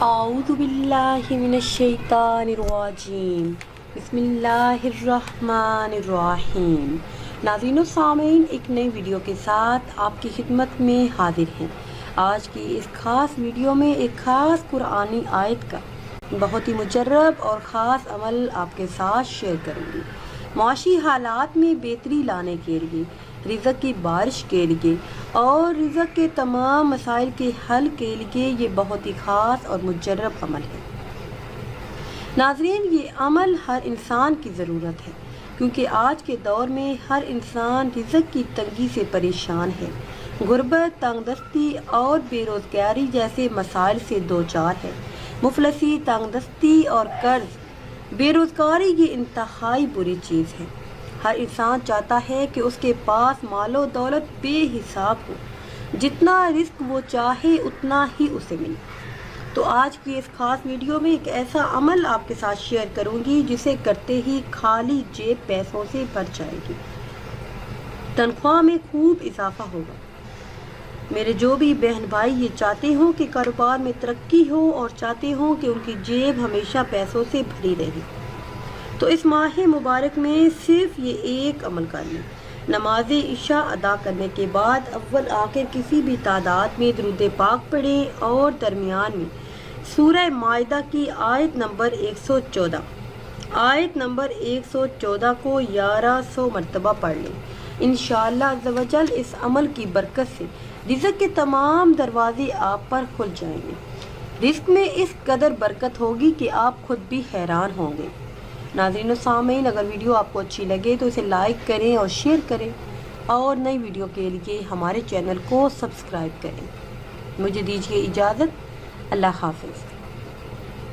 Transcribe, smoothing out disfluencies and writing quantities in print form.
اعوذ باللہ من الشیطان الرجیم بسم اللہ الرحمن الرحیم۔ ناظرین و سامعین، ایک نئی ویڈیو کے ساتھ آپ کی خدمت میں حاضر ہیں۔ آج کی اس خاص ویڈیو میں ایک خاص قرآنی آیت کا بہت ہی مجرب اور خاص عمل آپ کے ساتھ شیئر کروں گی۔ معاشی حالات میں بہتری لانے کے لیے، رزق کی بارش کے لیے اور رزق کے تمام مسائل کے حل کے لیے یہ بہت ہی خاص اور مجرب عمل ہے۔ ناظرین، یہ عمل ہر انسان کی ضرورت ہے، کیونکہ آج کے دور میں ہر انسان رزق کی تنگی سے پریشان ہے، غربت، تنگ دستی اور بے روزگاری جیسے مسائل سے دوچار ہے۔ مفلسی، تنگ دستی اور قرض، بے روزگاری یہ انتہائی بری چیز ہے۔ ہر انسان چاہتا ہے کہ اس کے پاس مال و دولت بے حساب ہو، جتنا رزق وہ چاہے اتنا ہی اسے ملے۔ تو آج کی اس خاص ویڈیو میں ایک ایسا عمل آپ کے ساتھ شیئر کروں گی جسے کرتے ہی خالی جیب پیسوں سے بھر جائے گی، تنخواہ میں خوب اضافہ ہوگا۔ میرے جو بھی بہن بھائی یہ چاہتے ہوں کہ کاروبار میں ترقی ہو اور چاہتے ہوں کہ ان کی جیب ہمیشہ پیسوں سے بھری رہے، تو اس ماہ مبارک میں صرف یہ ایک عمل کر لیں۔ نماز عشاء ادا کرنے کے بعد اول آخر کسی بھی تعداد میں درود پاک پڑھیں اور درمیان میں سورہ مائدہ کی آیت نمبر 114 کو 1100 مرتبہ پڑھ لیں۔ انشاءاللہ عز و جل اس عمل کی برکت سے رزق کے تمام دروازے آپ پر کھل جائیں گے۔ رزق میں اس قدر برکت ہوگی کہ آپ خود بھی حیران ہوں گے۔ ناظرین و سامعین، اگر ویڈیو آپ کو اچھی لگے تو اسے لائک کریں اور شیئر کریں، اور نئی ویڈیو کے لیے ہمارے چینل کو سبسکرائب کریں۔ مجھے دیجیے اجازت، اللہ حافظ۔